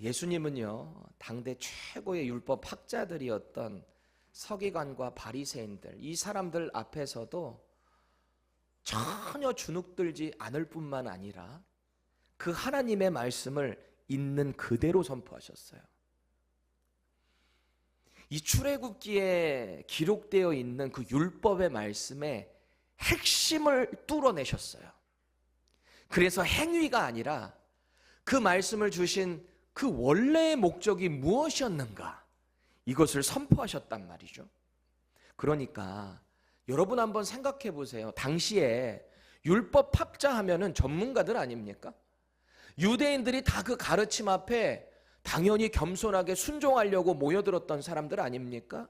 예수님은요, 당대 최고의 율법 학자들이었던 서기관과 바리새인들, 이 사람들 앞에서도 전혀 주눅들지 않을 뿐만 아니라 그 하나님의 말씀을 있는 그대로 선포하셨어요. 이 출애굽기에 기록되어 있는 그 율법의 말씀의 핵심을 뚫어내셨어요. 그래서 행위가 아니라 그 말씀을 주신 그 원래의 목적이 무엇이었는가, 이것을 선포하셨단 말이죠. 그러니까 여러분 한번 생각해 보세요. 당시에 율법학자 하면은 전문가들 아닙니까? 유대인들이 다 그 가르침 앞에 당연히 겸손하게 순종하려고 모여들었던 사람들 아닙니까?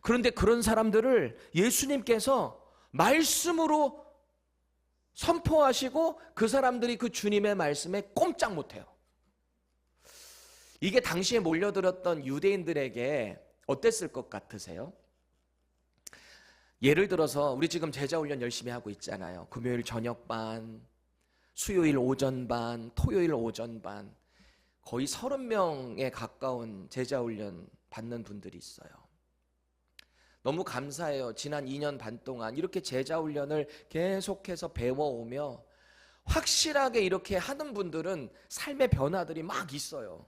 그런데 그런 사람들을 예수님께서 말씀으로 선포하시고 그 사람들이 그 주님의 말씀에 꼼짝 못해요. 이게 당시에 몰려들었던 유대인들에게 어땠을 것 같으세요? 예를 들어서 우리 지금 제자훈련 열심히 하고 있잖아요. 금요일 저녁반, 수요일 오전반, 토요일 오전반, 거의 30명에 가까운 제자훈련 받는 분들이 있어요. 너무 감사해요. 지난 2년 반 동안 이렇게 제자훈련을 계속해서 배워오며 확실하게 이렇게 하는 분들은 삶의 변화들이 막 있어요.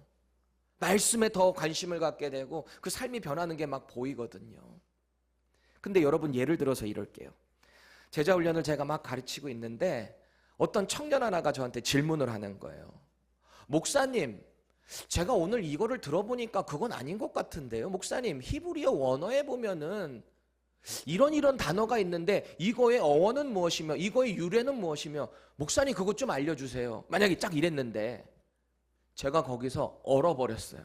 말씀에 더 관심을 갖게 되고 그 삶이 변하는 게 막 보이거든요. 근데 여러분, 예를 들어서 이럴게요. 제자훈련을 제가 막 가르치고 있는데 어떤 청년 하나가 저한테 질문을 하는 거예요. 목사님, 제가 오늘 이거를 들어보니까 그건 아닌 것 같은데요. 목사님, 히브리어 원어에 보면은 이런 단어가 있는데 이거의 어원은 무엇이며 이거의 유래는 무엇이며 목사님 그것 좀 알려주세요. 만약에 딱 이랬는데 제가 거기서 얼어버렸어요.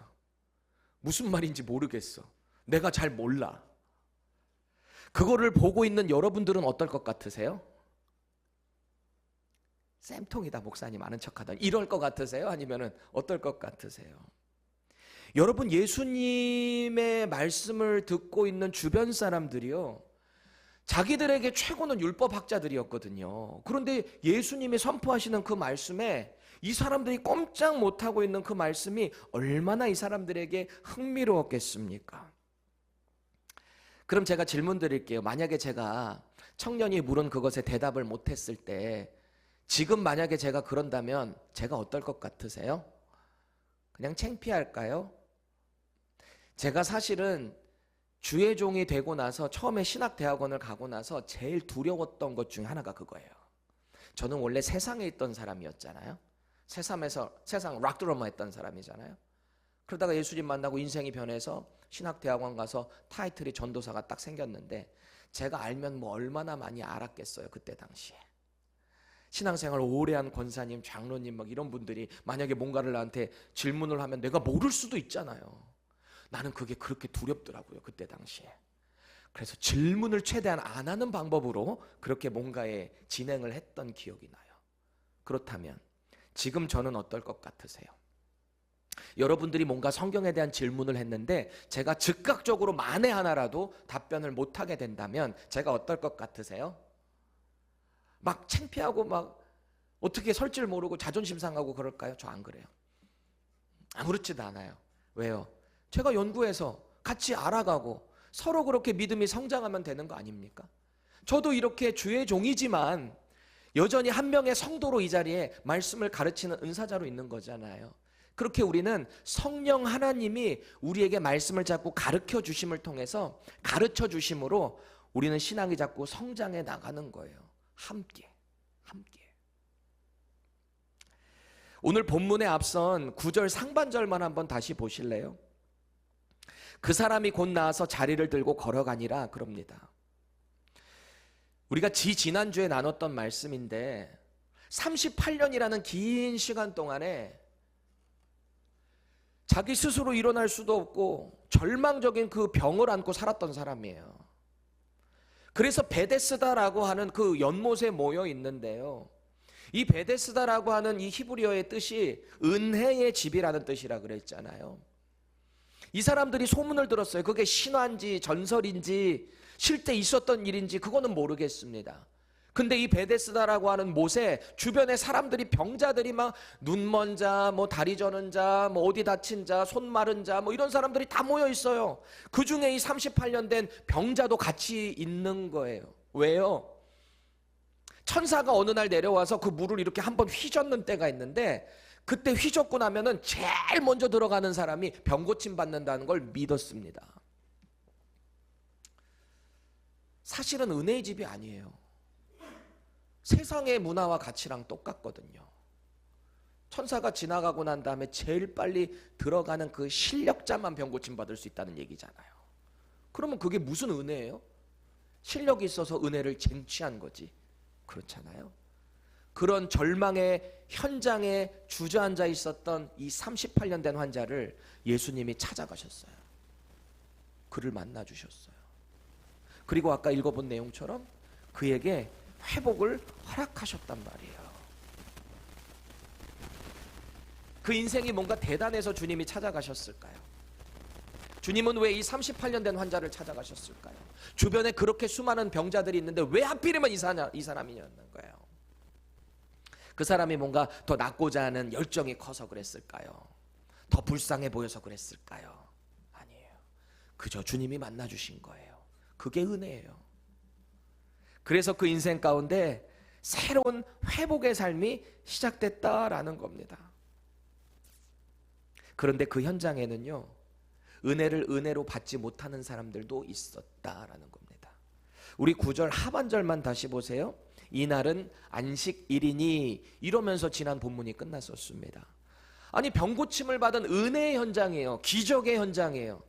무슨 말인지 모르겠어. 내가 잘 몰라. 그거를 보고 있는 여러분들은 어떨 것 같으세요? 쌤통이다 목사님 아는 척하다 이럴 것 같으세요? 아니면 어떨 것 같으세요? 여러분, 예수님의 말씀을 듣고 있는 주변 사람들이요, 자기들에게 최고는 율법학자들이었거든요. 그런데 예수님이 선포하시는 그 말씀에 이 사람들이 꼼짝 못하고 있는 그 말씀이 얼마나 이 사람들에게 흥미로웠겠습니까? 그럼 제가 질문 드릴게요. 만약에 제가 청년이 물은 그것에 대답을 못했을 때 지금 만약에 제가 그런다면 제가 어떨 것 같으세요? 그냥 창피할까요? 제가 사실은 주의 종이 되고 나서 처음에 신학대학원을 가고 나서 제일 두려웠던 것 중에 하나가 그거예요. 저는 원래 세상에 있던 사람이었잖아요. 세상 락드러머 했던 사람이잖아요. 그러다가 예수님 만나고 인생이 변해서 신학대학원 가서 타이틀이 전도사가 딱 생겼는데 제가 알면 뭐 얼마나 많이 알았겠어요. 그때 당시에 신앙생활 오래 한 권사님, 장로님 막 이런 분들이 만약에 뭔가를 나한테 질문을 하면 내가 모를 수도 있잖아요. 나는 그게 그렇게 두렵더라고요. 그때 당시에. 그래서 질문을 최대한 안 하는 방법으로 그렇게 뭔가에 진행을 했던 기억이 나요. 그렇다면 지금 저는 어떨 것 같으세요? 여러분들이 뭔가 성경에 대한 질문을 했는데 제가 즉각적으로 만에 하나라도 답변을 못하게 된다면 제가 어떨 것 같으세요? 막 창피하고 막 어떻게 설 줄 모르고 자존심 상하고 그럴까요? 저 안 그래요. 아무렇지도 않아요. 왜요? 제가 연구해서 같이 알아가고 서로 그렇게 믿음이 성장하면 되는 거 아닙니까? 저도 이렇게 주의 종이지만 여전히 한 명의 성도로 이 자리에 말씀을 가르치는 은사자로 있는 거잖아요. 그렇게 우리는 성령 하나님이 우리에게 말씀을 자꾸 가르쳐 주심을 통해서 가르쳐 주심으로 우리는 신앙이 자꾸 성장해 나가는 거예요. 함께. 오늘 본문에 앞선 9절 상반절만 한번 다시 보실래요? 그 사람이 곧 나와서 자리를 들고 걸어가니라 그럽니다. 우리가 지난주에 나눴던 말씀인데 38년이라는 긴 시간 동안에 자기 스스로 일어날 수도 없고 절망적인 그 병을 안고 살았던 사람이에요. 그래서 베데스다라고 하는 그 연못에 모여 있는데요, 이 베데스다라고 하는 이 히브리어의 뜻이 은혜의 집이라는 뜻이라 그랬잖아요. 이 사람들이 소문을 들었어요. 그게 신화인지 전설인지 실제 있었던 일인지 그거는 모르겠습니다. 근데 이 베데스다라고 하는 못에 주변에 사람들이, 병자들이 막 눈먼 자, 뭐 다리 저는 자, 뭐 어디 다친 자, 손 마른 자, 뭐 이런 사람들이 다 모여 있어요. 그 중에 이 38년 된 병자도 같이 있는 거예요. 왜요? 천사가 어느 날 내려와서 그 물을 이렇게 한번 휘젓는 때가 있는데, 그때 휘젓고 나면은 제일 먼저 들어가는 사람이 병 고침 받는다는 걸 믿었습니다. 사실은 은혜의 집이 아니에요. 세상의 문화와 가치랑 똑같거든요. 천사가 지나가고 난 다음에 제일 빨리 들어가는 그 실력자만 병 고침 받을 수 있다는 얘기잖아요. 그러면 그게 무슨 은혜예요? 실력이 있어서 은혜를 쟁취한 거지. 그렇잖아요. 그런 절망의 현장에 주저앉아 있었던 이 38년 된 환자를 예수님이 찾아가셨어요. 그를 만나 주셨어요. 그리고 아까 읽어본 내용처럼 그에게 회복을 허락하셨단 말이에요. 그 인생이 뭔가 대단해서 주님이 찾아가셨을까요? 주님은 왜 이 38년 된 환자를 찾아가셨을까요? 주변에 그렇게 수많은 병자들이 있는데 왜 하필이면 이 사람이었는 거예요? 그 사람이 뭔가 더 낫고자 하는 열정이 커서 그랬을까요? 더 불쌍해 보여서 그랬을까요? 아니에요. 그저 주님이 만나주신 거예요. 그게 은혜예요. 그래서 그 인생 가운데 새로운 회복의 삶이 시작됐다라는 겁니다. 그런데 그 현장에는요, 은혜를 은혜로 받지 못하는 사람들도 있었다라는 겁니다. 우리 9절 하반절만 다시 보세요. 이날은 안식일이니, 이러면서 지난 본문이 끝났었습니다. 아니, 병고침을 받은 은혜의 현장이에요. 기적의 현장이에요.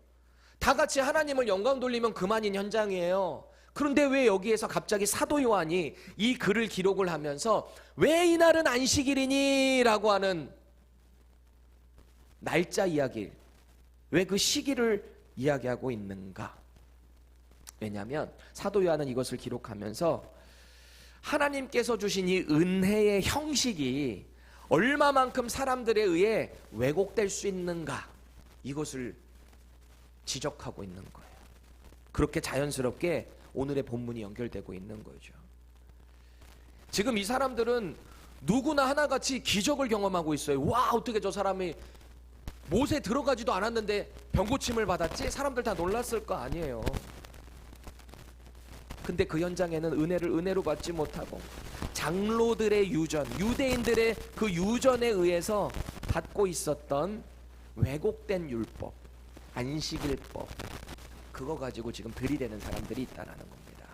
다 같이 하나님을 영광 돌리면 그만인 현장이에요. 그런데 왜 여기에서 갑자기 사도 요한이 이 글을 기록을 하면서 왜 이날은 안식일이니? 라고 하는 날짜 이야기, 왜 그 시기를 이야기하고 있는가? 왜냐하면 사도 요한은 이것을 기록하면서 하나님께서 주신 이 은혜의 형식이 얼마만큼 사람들에 의해 왜곡될 수 있는가, 이것을 지적하고 있는 거예요. 그렇게 자연스럽게 오늘의 본문이 연결되고 있는 거죠. 지금 이 사람들은 누구나 하나같이 기적을 경험하고 있어요. 와, 어떻게 저 사람이 못에 들어가지도 않았는데 병고침을 받았지? 사람들 다 놀랐을 거 아니에요. 근데 그 현장에는 은혜를 은혜로 받지 못하고 장로들의 유전, 유대인들의 그 유전에 의해서 받고 있었던 왜곡된 율법, 안식일법, 그거 가지고 지금 들이대는 사람들이 있다는 겁니다.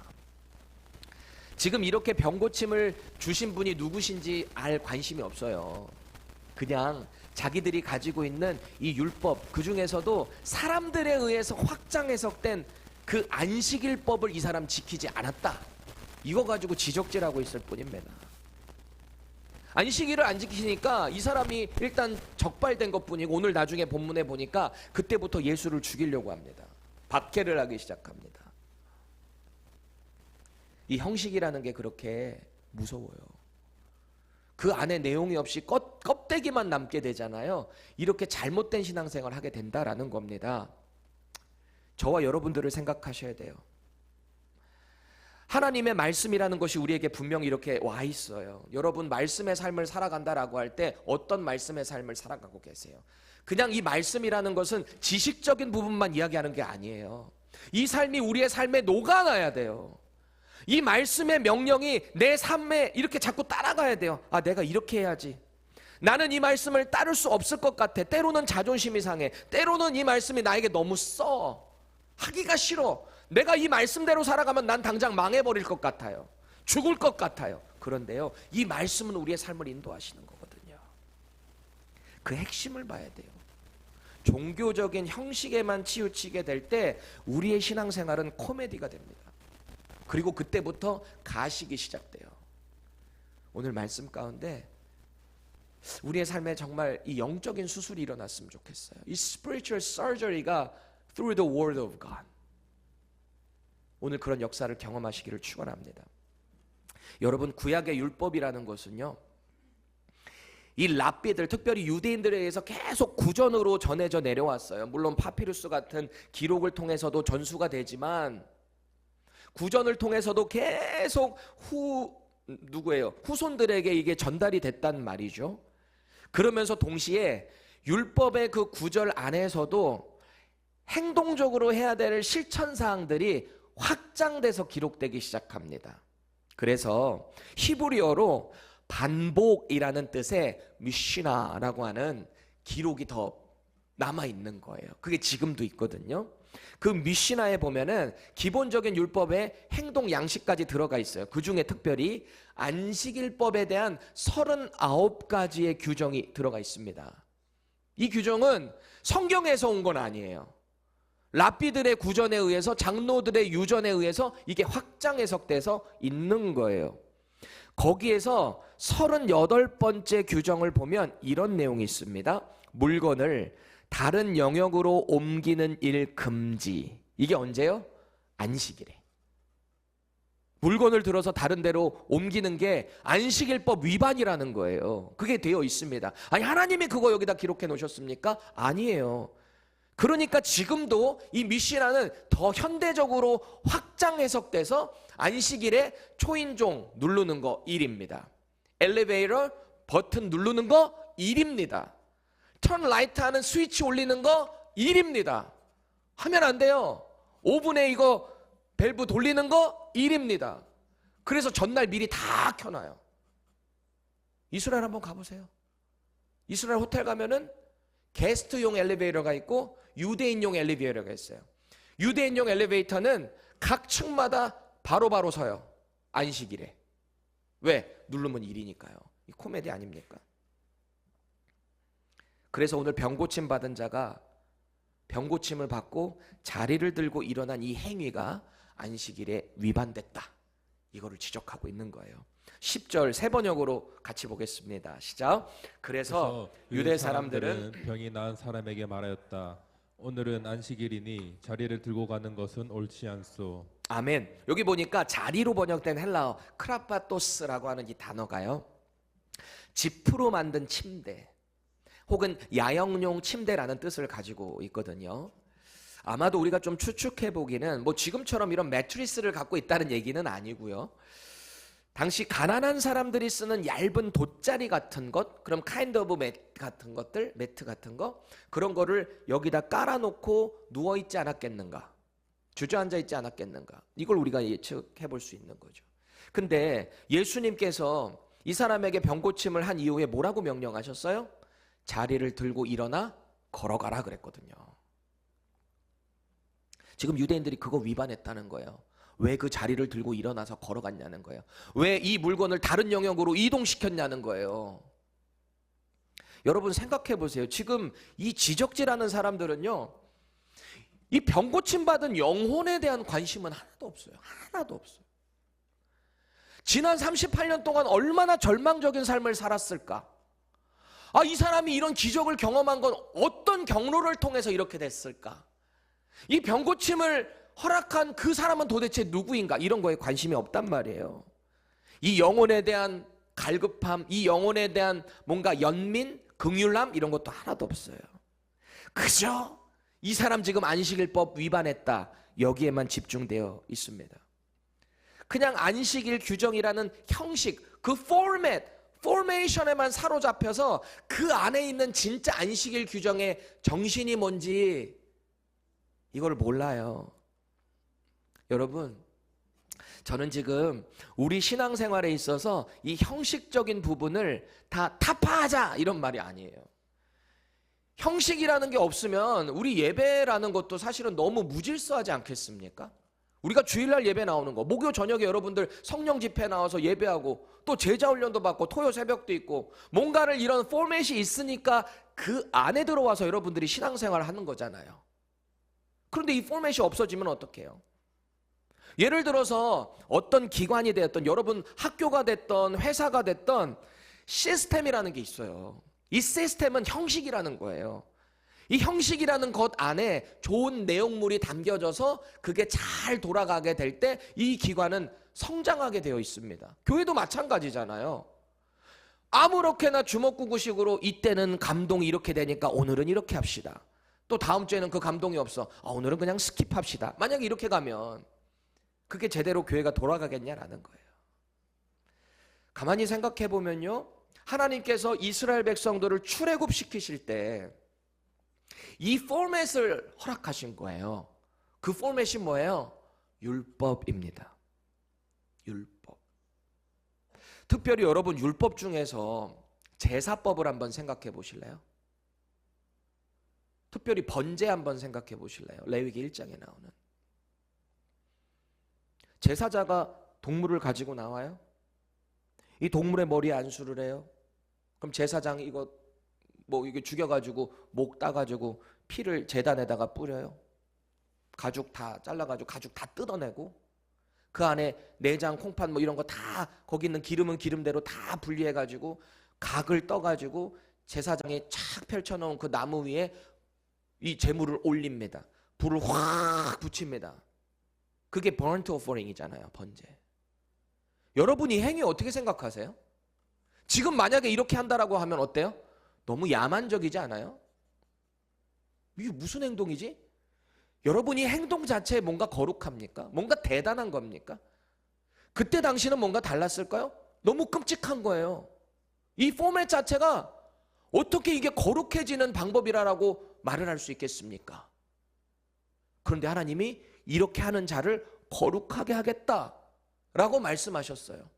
지금 이렇게 병고침을 주신 분이 누구신지 알 관심이 없어요. 그냥 자기들이 가지고 있는 이 율법, 그 중에서도 사람들에 의해서 확장 해석된 그 안식일법을 이 사람 지키지 않았다, 이거 가지고 지적질하고 있을 뿐입니다. 안식일을 안 지키니까 이 사람이 일단 적발된 것뿐이고, 오늘 나중에 본문에 보니까 그때부터 예수를 죽이려고 합니다. 박해를 하기 시작합니다. 이 형식이라는 게 그렇게 무서워요. 그 안에 내용이 없이 껍데기만 남게 되잖아요. 이렇게 잘못된 신앙생활을 하게 된다라는 겁니다. 저와 여러분들을 생각하셔야 돼요. 하나님의 말씀이라는 것이 우리에게 분명히 이렇게 와 있어요. 여러분, 말씀의 삶을 살아간다라고 할 때 어떤 말씀의 삶을 살아가고 계세요? 그냥 이 말씀이라는 것은 지식적인 부분만 이야기하는 게 아니에요. 이 삶이 우리의 삶에 녹아나야 돼요. 이 말씀의 명령이 내 삶에 이렇게 자꾸 따라가야 돼요. 아, 내가 이렇게 해야지. 나는 이 말씀을 따를 수 없을 것 같아. 때로는 자존심이 상해. 때로는 이 말씀이 나에게 너무 하기가 싫어. 내가 이 말씀대로 살아가면 난 당장 망해버릴 것 같아요. 죽을 것 같아요. 그런데요, 이 말씀은 우리의 삶을 인도하시는 거거든요. 그 핵심을 봐야 돼요. 종교적인 형식에만 치우치게 될 때 우리의 신앙생활은 코미디가 됩니다. 그리고 그때부터 가식이 시작돼요. 오늘 말씀 가운데 우리의 삶에 정말 이 영적인 수술이 일어났으면 좋겠어요. 이 spiritual surgery가 through the word of God. 오늘 그런 역사를 경험하시기를 축원합니다. 여러분, 구약의 율법이라는 것은요, 이 랍비들, 특별히 유대인들에 의해서 계속 구전으로 전해져 내려왔어요. 물론 파피루스 같은 기록을 통해서도 전수가 되지만, 구전을 통해서도 계속 누구예요? 후손들에게 이게 전달이 됐단 말이죠. 그러면서 동시에 율법의 그 구절 안에서도 행동적으로 해야 될 실천 사항들이 확장돼서 기록되기 시작합니다. 그래서 히브리어로 반복이라는 뜻의 미시나라고 하는 기록이 더 남아 있는 거예요. 그게 지금도 있거든요. 그 미시나에 보면은 기본적인 율법의 행동 양식까지 들어가 있어요. 그 중에 특별히 안식일법에 대한 39가지의 규정이 들어가 있습니다. 이 규정은 성경에서 온 건 아니에요. 랍비들의 구전에 의해서, 장로들의 유전에 의해서 이게 확장 해석돼서 있는 거예요. 거기에서 38번째 규정을 보면 이런 내용이 있습니다. 물건을 다른 영역으로 옮기는 일 금지. 이게 언제요? 안식일에. 물건을 들어서 다른 데로 옮기는 게 안식일법 위반이라는 거예요. 그게 되어 있습니다. 아니, 하나님이 그거 여기다 기록해 놓으셨습니까? 아니에요. 그러니까 지금도 이 미시나는 더 현대적으로 확장 해석돼서 안식일에 초인종 누르는 거 1입니다. 엘리베이터 버튼 누르는 거 1입니다. 턴 라이트 하는 스위치 올리는 거 1입니다. 하면 안 돼요. 오븐에 이거 밸브 돌리는 거 1입니다. 그래서 전날 미리 다 켜놔요. 이스라엘 한번 가보세요. 이스라엘 호텔 가면은 게스트용 엘리베이터가 있고 유대인용 엘리베이터가 있어요. 유대인용 엘리베이터는 각 층마다 바로바로 서요. 안식일에. 왜? 누르면 1이니까요. 이 코미디 아닙니까? 그래서 오늘 병고침 받은 자가 병고침을 받고 자리를 들고 일어난 이 행위가 안식일에 위반됐다. 이거를 지적하고 있는 거예요. 10절 세 번역으로 같이 보겠습니다. 시작. 그래서 유대 사람들은 병이 나은 사람에게 말하였다. 오늘은 안식일이니 자리를 들고 가는 것은 옳지 않소. 아멘. 여기 보니까 자리로 번역된 헬라어 크라파토스라고 하는 이 단어가요, 지프로 만든 침대 혹은 야영용 침대라는 뜻을 가지고 있거든요. 아마도 우리가 좀 추측해 보기는 뭐 지금처럼 이런 매트리스를 갖고 있다는 얘기는 아니고요. 당시 가난한 사람들이 쓰는 얇은 돗자리 같은 것, 그럼 카인드 오브 매트 같은 것들, 매트 같은 거, 그런 거를 여기다 깔아놓고 누워있지 않았겠는가, 주저앉아 있지 않았겠는가, 이걸 우리가 예측해 볼 수 있는 거죠. 근데 예수님께서 이 사람에게 병고침을 한 이후에 뭐라고 명령하셨어요? 자리를 들고 일어나 걸어가라 그랬거든요. 지금 유대인들이 그거 위반했다는 거예요. 왜 그 자리를 들고 일어나서 걸어갔냐는 거예요. 왜 이 물건을 다른 영역으로 이동시켰냐는 거예요. 여러분 생각해 보세요. 지금 이 지적질하는 사람들은요, 이 병고침 받은 영혼에 대한 관심은 하나도 없어요. 하나도 없어요. 지난 38년 동안 얼마나 절망적인 삶을 살았을까? 아, 이 사람이 이런 기적을 경험한 건 어떤 경로를 통해서 이렇게 됐을까? 이 병고침을 허락한 그 사람은 도대체 누구인가? 이런 거에 관심이 없단 말이에요. 이 영혼에 대한 갈급함, 이 영혼에 대한 뭔가 연민, 긍휼함, 이런 것도 하나도 없어요. 그저 이 사람 지금 안식일법 위반했다, 여기에만 집중되어 있습니다. 그냥 안식일 규정이라는 형식, 그 포메이션에만 사로잡혀서 그 안에 있는 진짜 안식일 규정의 정신이 뭔지 이걸 몰라요. 여러분, 저는 지금 우리 신앙생활에 있어서 이 형식적인 부분을 다 타파하자 이런 말이 아니에요. 형식이라는 게 없으면 우리 예배라는 것도 사실은 너무 무질서하지 않겠습니까? 우리가 주일날 예배 나오는 거, 목요 저녁에 여러분들 성령 집회 나와서 예배하고 또 제자 훈련도 받고 토요 새벽도 있고, 뭔가를 이런 포맷이 있으니까 그 안에 들어와서 여러분들이 신앙생활을 하는 거잖아요. 그런데 이 포맷이 없어지면 어떡해요? 예를 들어서 어떤 기관이 되었던, 여러분 학교가 됐던 회사가 됐던 시스템이라는 게 있어요. 이 시스템은 형식이라는 거예요. 이 형식이라는 것 안에 좋은 내용물이 담겨져서 그게 잘 돌아가게 될 때 이 기관은 성장하게 되어 있습니다. 교회도 마찬가지잖아요. 아무렇게나 주먹구구식으로 이때는 감동이 이렇게 되니까 오늘은 이렇게 합시다. 또 다음 주에는 그 감동이 없어. 오늘은 그냥 스킵합시다. 만약에 이렇게 가면 그게 제대로 교회가 돌아가겠냐라는 거예요. 가만히 생각해 보면요, 하나님께서 이스라엘 백성들을 출애굽시키실 때 이 포맷을 허락하신 거예요. 그 포맷이 뭐예요? 율법입니다. 율법. 특별히 여러분, 율법 중에서 제사법을 한번 생각해 보실래요? 특별히 번제 한번 생각해 보실래요? 레위기 1장에 나오는. 제사자가 동물을 가지고 나와요. 이 동물의 머리에 안수를 해요. 그럼 제사장이 이거 죽여가지고 목 따가지고 피를 제단에다가 뿌려요. 가죽 다 잘라가지고 가죽 다 뜯어내고 그 안에 내장, 콩팥 이런 거 다 거기 있는 기름은 기름대로 다 분리해가지고 각을 떠가지고 제사장이 착 펼쳐놓은 그 나무 위에 이 제물을 올립니다. 불을 확 붙입니다. 그게 burnt offering이잖아요. 번제. 여러분 이 행위 어떻게 생각하세요? 지금 만약에 이렇게 한다라고 하면 어때요? 너무 야만적이지 않아요? 이게 무슨 행동이지? 여러분 이 행동 자체에 뭔가 거룩합니까? 뭔가 대단한 겁니까? 그때 당시는 뭔가 달랐을까요? 너무 끔찍한 거예요. 이 포맷 자체가 어떻게 이게 거룩해지는 방법이라고 말을 할 수 있겠습니까? 그런데 하나님이 이렇게 하는 자를 거룩하게 하겠다라고 말씀하셨어요.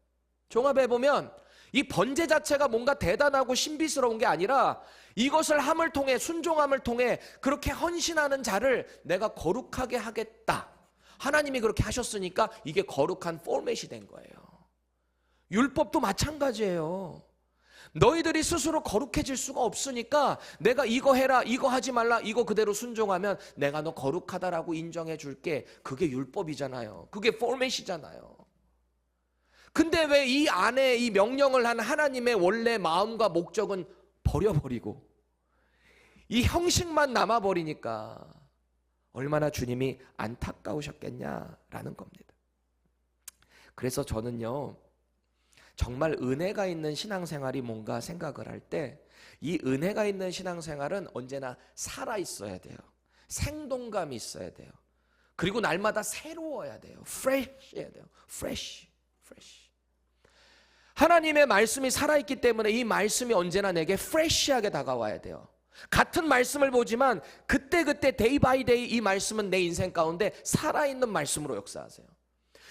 종합해 보면 이 번제 자체가 뭔가 대단하고 신비스러운 게 아니라 이것을 함을 통해, 순종함을 통해 그렇게 헌신하는 자를 내가 거룩하게 하겠다. 하나님이 그렇게 하셨으니까 이게 거룩한 포맷이 된 거예요. 율법도 마찬가지예요. 너희들이 스스로 거룩해질 수가 없으니까 내가 이거 해라, 이거 하지 말라, 이거 그대로 순종하면 내가 너 거룩하다라고 인정해 줄게. 그게 율법이잖아요. 그게 포맷이잖아요. 근데 왜 이 안에 이 명령을 한 하나님의 원래 마음과 목적은 버려버리고 이 형식만 남아버리니까 얼마나 주님이 안타까우셨겠냐라는 겁니다. 그래서 저는요, 정말 은혜가 있는 신앙생활이 뭔가 생각을 할 때 이 은혜가 있는 신앙생활은 언제나 살아있어야 돼요. 생동감이 있어야 돼요. 그리고 날마다 새로워야 돼요. fresh해야 돼요. fresh. 하나님의 말씀이 살아있기 때문에 이 말씀이 언제나 내게 fresh하게 다가와야 돼요. 같은 말씀을 보지만 그때그때 데이 바이 데이 이 말씀은 내 인생 가운데 살아있는 말씀으로 역사하세요.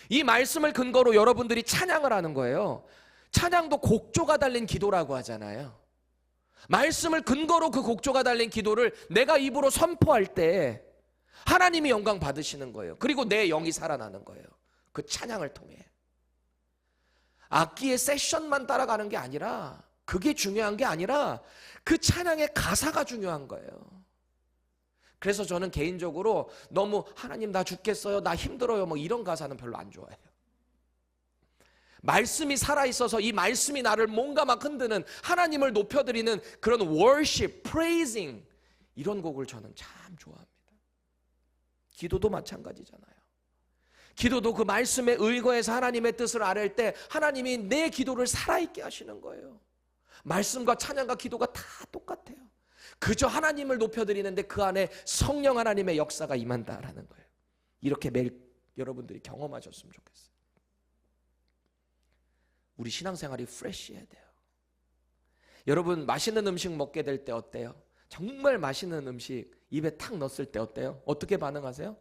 이 말씀을 근거로 여러분들이 찬양을 하는 거예요. 찬양도 곡조가 달린 기도라고 하잖아요. 말씀을 근거로 그 곡조가 달린 기도를 내가 입으로 선포할 때 하나님이 영광 받으시는 거예요. 그리고 내 영이 살아나는 거예요. 그 찬양을 통해. 악기의 세션만 따라가는 게 아니라, 그게 중요한 게 아니라 그 찬양의 가사가 중요한 거예요. 그래서 저는 개인적으로 너무 하나님 나 죽겠어요, 나 힘들어요 이런 가사는 별로 안 좋아해요. 말씀이 살아있어서 이 말씀이 나를 뭔가 막 흔드는, 하나님을 높여드리는 그런 worship, praising 이런 곡을 저는 참 좋아합니다. 기도도 마찬가지잖아요. 기도도 그 말씀에 의거해서 하나님의 뜻을 아뢰을 때 하나님이 내 기도를 살아있게 하시는 거예요. 말씀과 찬양과 기도가 다 똑같아요. 그저 하나님을 높여드리는데 그 안에 성령 하나님의 역사가 임한다라는 거예요. 이렇게 매일 여러분들이 경험하셨으면 좋겠어요. 우리 신앙생활이 프레시해야 돼요. 여러분 맛있는 음식 먹게 될 때 어때요? 정말 맛있는 음식 입에 탁 넣었을 때 어때요? 어떻게 반응하세요?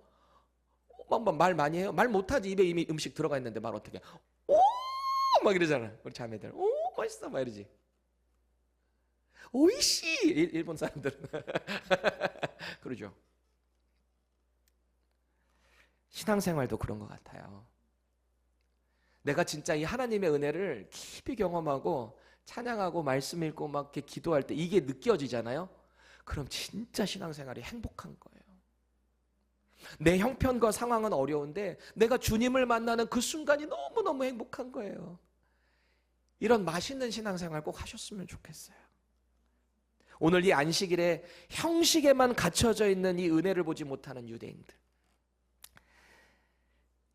말 많이 해요? 말 못하지. 입에 이미 음식 들어가 있는데 말 어떻게 해? 오! 막 이러잖아. 우리 자매들. 오! 맛있어. 막 이러지. 오이시! 일본 사람들은. 그러죠. 신앙생활도 그런 것 같아요. 내가 진짜 이 하나님의 은혜를 깊이 경험하고 찬양하고 말씀 읽고 막 이렇게 기도할 때 이게 느껴지잖아요. 그럼 진짜 신앙생활이 행복한 거예요. 내 형편과 상황은 어려운데 내가 주님을 만나는 그 순간이 너무너무 행복한 거예요. 이런 맛있는 신앙생활 꼭 하셨으면 좋겠어요. 오늘 이 안식일에 형식에만 갇혀져 있는 이 은혜를 보지 못하는 유대인들,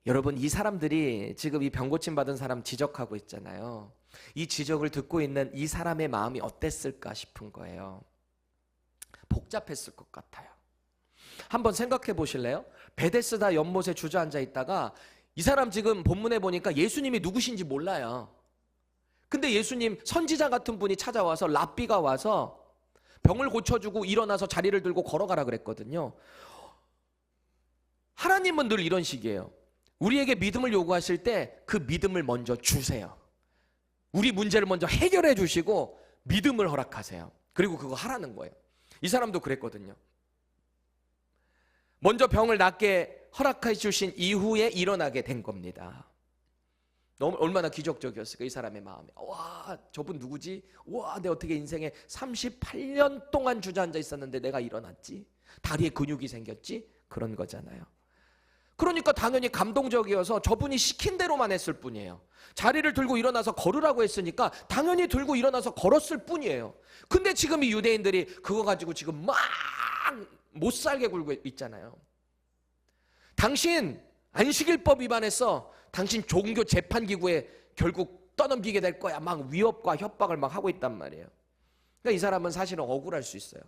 여러분 이 사람들이 지금 이 병 고침 받은 사람 지적하고 있잖아요. 이 지적을 듣고 있는 이 사람의 마음이 어땠을까 싶은 거예요. 복잡했을 것 같아요. 한번 생각해 보실래요? 베데스다 연못에 주저앉아 있다가 이 사람 지금 본문에 보니까 예수님이 누구신지 몰라요. 근데 예수님 선지자 같은 분이 찾아와서 랍비가 와서 병을 고쳐주고 일어나서 자리를 들고 걸어가라 그랬거든요. 하나님은 늘 이런 식이에요. 우리에게 믿음을 요구하실 때 그 믿음을 먼저 주세요. 우리 문제를 먼저 해결해 주시고 믿음을 허락하세요. 그리고 그거 하라는 거예요. 이 사람도 그랬거든요. 먼저 병을 낫게 허락해 주신 이후에 일어나게 된 겁니다. 너무 얼마나 기적적이었을까, 이 사람의 마음에. 와, 저분 누구지? 와, 내 어떻게 인생에 38년 동안 주저앉아 있었는데 내가 일어났지? 다리에 근육이 생겼지? 그런 거잖아요. 그러니까 당연히 감동적이어서 저분이 시킨 대로만 했을 뿐이에요. 자리를 들고 일어나서 걸으라고 했으니까 당연히 들고 일어나서 걸었을 뿐이에요. 근데 지금 이 유대인들이 그거 가지고 지금 막 못 살게 굴고 있잖아요. 당신 안식일법 위반했어. 당신 종교 재판기구에 결국 떠넘기게 될 거야. 막 위협과 협박을 막 하고 있단 말이에요. 그러니까 이 사람은 사실은 억울할 수 있어요.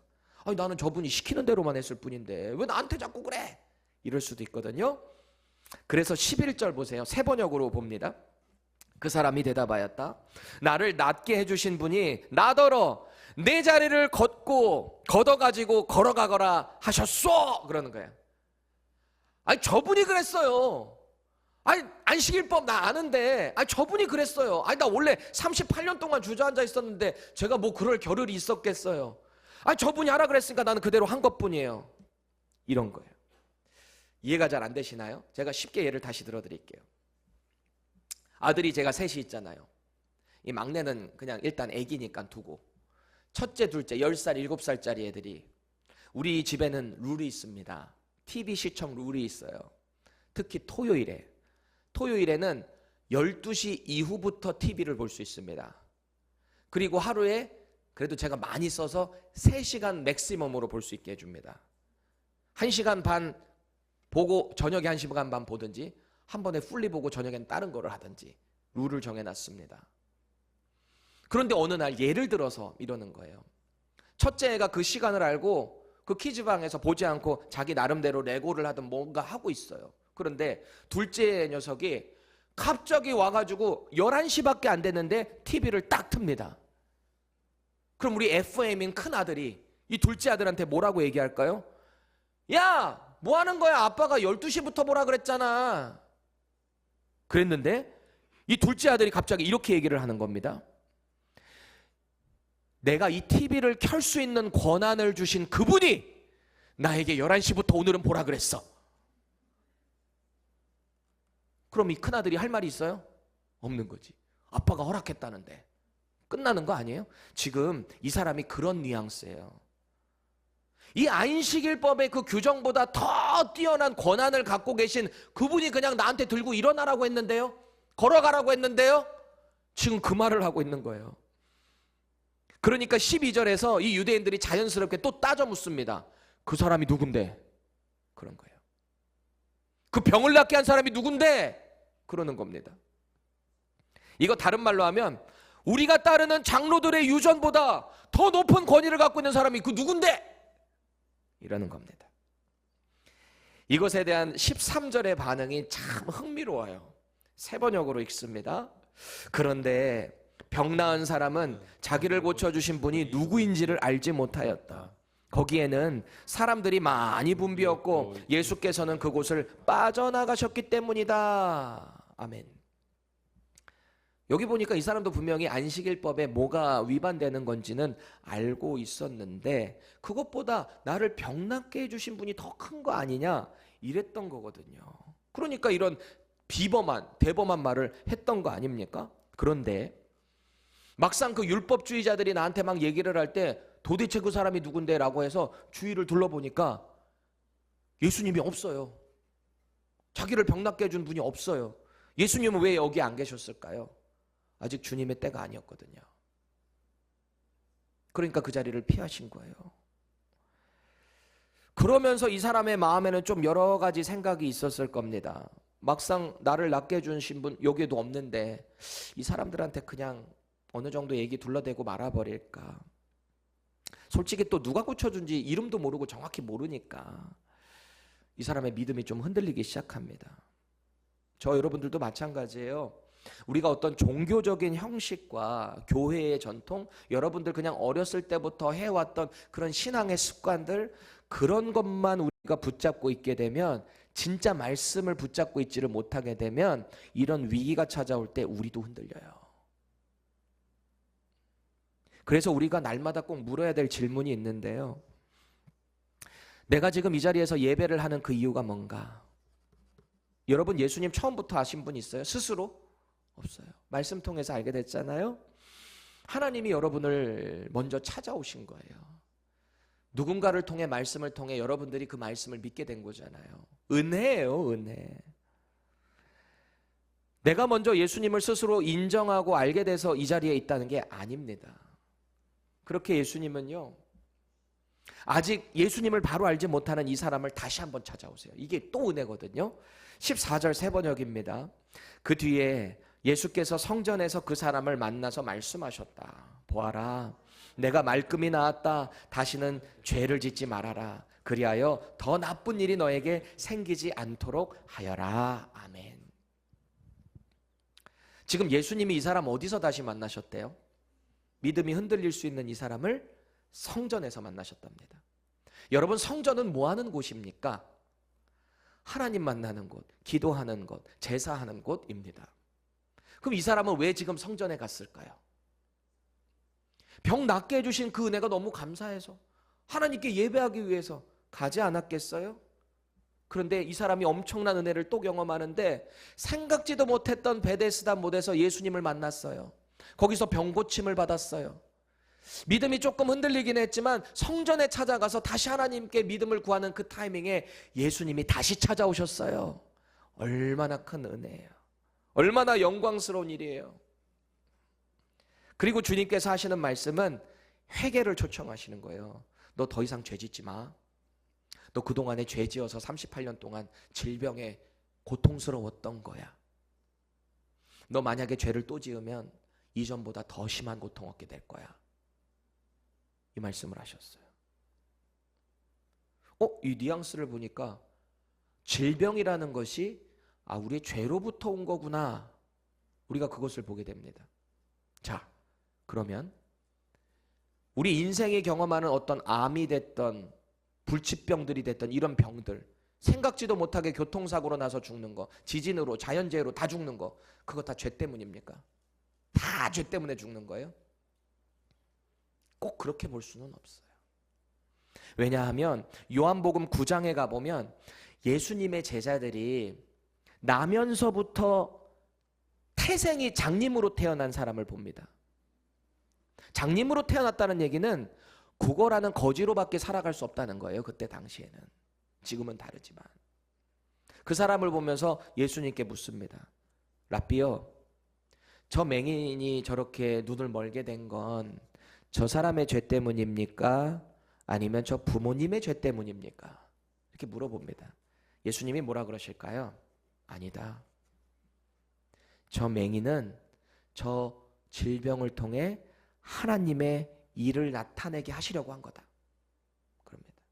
아니, 나는 저분이 시키는 대로만 했을 뿐인데 왜 나한테 자꾸 그래? 이럴 수도 있거든요. 그래서 11절 보세요. 새 번역으로 봅니다. 그 사람이 대답하였다. 나를 낫게 해주신 분이 나더러 내 자리를 걷어가지고 걸어가거라 하셨소. 그러는 거예요. 아니, 저분이 그랬어요. 아니, 안식일법 나 아는데, 아니, 저분이 그랬어요. 아니, 나 원래 38년 동안 주저앉아 있었는데 제가 뭐 그럴 겨를이 있었겠어요. 아니, 저분이 하라 그랬으니까 나는 그대로 한 것뿐이에요. 이런 거예요. 이해가 잘 안 되시나요? 제가 쉽게 예를 다시 들어드릴게요. 아들이 제가 셋이 있잖아요. 이 막내는 그냥 일단 애기니까 두고, 첫째, 둘째 10살, 7살짜리 애들이, 우리 집에는 룰이 있습니다. TV 시청 룰이 있어요. 특히 토요일에는 12시 이후부터 TV를 볼 수 있습니다. 그리고 하루에 그래도 제가 많이 써서 3시간 맥시멈으로 볼 수 있게 해줍니다. 1시간 반 보고 저녁에 1시간 반 보든지, 한 번에 풀리 보고 저녁엔 다른 거를 하든지 룰을 정해놨습니다. 그런데 어느 날 예를 들어서 이러는 거예요. 첫째 애가 그 시간을 알고 그 키즈방에서 보지 않고 자기 나름대로 레고를 하든 뭔가 하고 있어요. 그런데 둘째 녀석이 갑자기 와가지고 11시밖에 안 됐는데 TV를 딱 틉니다. 그럼 우리 FM인 큰 아들이 이 둘째 아들한테 뭐라고 얘기할까요? 야, 뭐 하는 거야? 아빠가 12시부터 보라 그랬잖아. 그랬는데 이 둘째 아들이 갑자기 이렇게 얘기를 하는 겁니다. 내가 이 TV를 켤 수 있는 권한을 주신 그분이 나에게 11시부터 오늘은 보라 그랬어. 그럼 이 큰아들이 할 말이 있어요? 없는 거지. 아빠가 허락했다는데. 끝나는 거 아니에요? 지금 이 사람이 그런 뉘앙스예요. 이 안식일법의 그 규정보다 더 뛰어난 권한을 갖고 계신 그분이 그냥 나한테 들고 일어나라고 했는데요? 걸어가라고 했는데요? 지금 그 말을 하고 있는 거예요. 그러니까 12절에서 이 유대인들이 자연스럽게 또 따져 묻습니다. 그 사람이 누군데? 그런 거예요. 그 병을 낫게 한 사람이 누군데? 그러는 겁니다. 이거 다른 말로 하면 우리가 따르는 장로들의 유전보다 더 높은 권위를 갖고 있는 사람이 그 누군데? 이러는 겁니다. 이것에 대한 13절의 반응이 참 흥미로워요. 세 번역으로 읽습니다. 그런데 병 나은 사람은 자기를 고쳐주신 분이 누구인지를 알지 못하였다. 거기에는 사람들이 많이 붐비었고 예수께서는 그곳을 빠져나가셨기 때문이다. 아멘. 여기 보니까 이 사람도 분명히 안식일법에 뭐가 위반되는 건지는 알고 있었는데 그것보다 나를 병 낫게 해주신 분이 더 큰 거 아니냐 이랬던 거거든요. 그러니까 이런 대범한 말을 했던 거 아닙니까? 그런데 막상 그 율법주의자들이 나한테 막 얘기를 할 때 도대체 그 사람이 누군데? 라고 해서 주위를 둘러보니까 예수님이 없어요. 자기를 병 낫게 해준 분이 없어요. 예수님은 왜 여기 안 계셨을까요? 아직 주님의 때가 아니었거든요. 그러니까 그 자리를 피하신 거예요. 그러면서 이 사람의 마음에는 좀 여러 가지 생각이 있었을 겁니다. 막상 나를 낫게 해주신 분 여기에도 없는데 이 사람들한테 그냥 어느 정도 얘기 둘러대고 말아버릴까. 솔직히 또 누가 고쳐준지 이름도 모르고 정확히 모르니까 이 사람의 믿음이 좀 흔들리기 시작합니다. 저 여러분들도 마찬가지예요. 우리가 어떤 종교적인 형식과 교회의 전통, 여러분들 그냥 어렸을 때부터 해왔던 그런 신앙의 습관들, 그런 것만 우리가 붙잡고 있게 되면, 진짜 말씀을 붙잡고 있지를 못하게 되면 이런 위기가 찾아올 때 우리도 흔들려요. 그래서 우리가 날마다 꼭 물어야 될 질문이 있는데요. 내가 지금 이 자리에서 예배를 하는 그 이유가 뭔가? 여러분 예수님 처음부터 아신 분 있어요? 스스로? 없어요. 말씀 통해서 알게 됐잖아요. 하나님이 여러분을 먼저 찾아오신 거예요. 누군가를 통해, 말씀을 통해 여러분들이 그 말씀을 믿게 된 거잖아요. 은혜예요, 은혜. 내가 먼저 예수님을 스스로 인정하고 알게 돼서 이 자리에 있다는 게 아닙니다. 그렇게 예수님은요, 아직 예수님을 바로 알지 못하는 이 사람을 다시 한번 찾아오세요. 이게 또 은혜거든요. 14절 세 번역입니다. 그 뒤에 예수께서 성전에서 그 사람을 만나서 말씀하셨다. 보아라, 내가 말끔히 나았다. 다시는 죄를 짓지 말아라. 그리하여 더 나쁜 일이 너에게 생기지 않도록 하여라. 아멘. 지금 예수님이 이 사람 어디서 다시 만나셨대요? 믿음이 흔들릴 수 있는 이 사람을 성전에서 만나셨답니다. 여러분, 성전은 뭐 하는 곳입니까? 하나님 만나는 곳, 기도하는 곳, 제사하는 곳입니다. 그럼 이 사람은 왜 지금 성전에 갔을까요? 병 낫게 해주신 그 은혜가 너무 감사해서 하나님께 예배하기 위해서 가지 않았겠어요? 그런데 이 사람이 엄청난 은혜를 또 경험하는데, 생각지도 못했던 베데스다 못에서 예수님을 만났어요. 거기서 병 고침을 받았어요. 믿음이 조금 흔들리긴 했지만 성전에 찾아가서 다시 하나님께 믿음을 구하는 그 타이밍에 예수님이 다시 찾아오셨어요. 얼마나 큰 은혜예요. 얼마나 영광스러운 일이에요. 그리고 주님께서 하시는 말씀은 회개를 초청하시는 거예요. 너 더 이상 죄 짓지 마. 너 그동안에 죄 지어서 38년 동안 질병에 고통스러웠던 거야. 너 만약에 죄를 또 지으면 이전보다 더 심한 고통 얻게 될 거야. 이 말씀을 하셨어요. 이 뉘앙스를 보니까 질병이라는 것이 우리의 죄로부터 온 거구나. 우리가 그것을 보게 됩니다. 자, 그러면 우리 인생이 경험하는 어떤 암이 됐던, 불치병들이 됐던 이런 병들, 생각지도 못하게 교통사고로 나서 죽는 거, 지진으로, 자연재해로 다 죽는 거, 그거 다 죄 때문입니까? 다 죄 때문에 죽는 거예요? 꼭 그렇게 볼 수는 없어요. 왜냐하면 요한복음 9장에 가보면 예수님의 제자들이 나면서부터 태생이 장님으로 태어난 사람을 봅니다. 장님으로 태어났다는 얘기는 국어라는 거지로밖에 살아갈 수 없다는 거예요. 그때 당시에는. 지금은 다르지만. 그 사람을 보면서 예수님께 묻습니다. 라삐요, 저 맹인이 저렇게 눈을 멀게 된 건 저 사람의 죄 때문입니까? 아니면 저 부모님의 죄 때문입니까? 이렇게 물어봅니다. 예수님이 뭐라 그러실까요? 아니다. 저 맹인은 저 질병을 통해 하나님의 일을 나타내게 하시려고 한 거다. 그럽니다.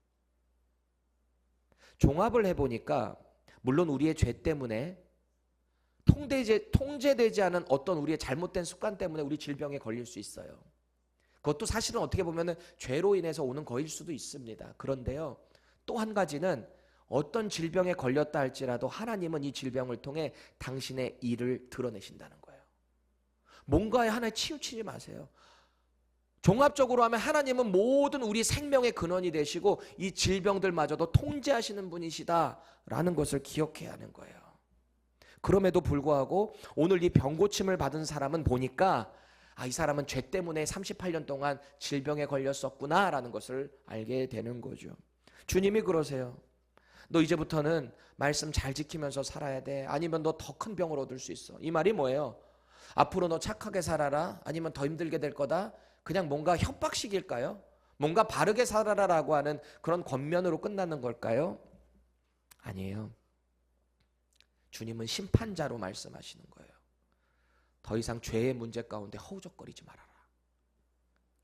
종합을 해보니까 물론 우리의 죄 때문에 통제되지 않은 어떤 우리의 잘못된 습관 때문에 우리 질병에 걸릴 수 있어요. 그것도 사실은 어떻게 보면 죄로 인해서 오는 거일 수도 있습니다. 그런데요, 또 한 가지는 어떤 질병에 걸렸다 할지라도 하나님은 이 질병을 통해 당신의 일을 드러내신다는 거예요. 뭔가에 하나에 치우치지 마세요. 종합적으로 하면 하나님은 모든 우리 생명의 근원이 되시고 이 질병들마저도 통제하시는 분이시다라는 것을 기억해야 하는 거예요. 그럼에도 불구하고 오늘 이 병고침을 받은 사람은 보니까 이 사람은 죄 때문에 38년 동안 질병에 걸렸었구나라는 것을 알게 되는 거죠. 주님이 그러세요. 너 이제부터는 말씀 잘 지키면서 살아야 돼. 아니면 너 더 큰 병을 얻을 수 있어. 이 말이 뭐예요? 앞으로 너 착하게 살아라. 아니면 더 힘들게 될 거다. 그냥 뭔가 협박식일까요? 뭔가 바르게 살아라라고 하는 그런 권면으로 끝나는 걸까요? 아니에요. 주님은 심판자로 말씀하시는 거예요. 더 이상 죄의 문제 가운데 허우적거리지 말아라.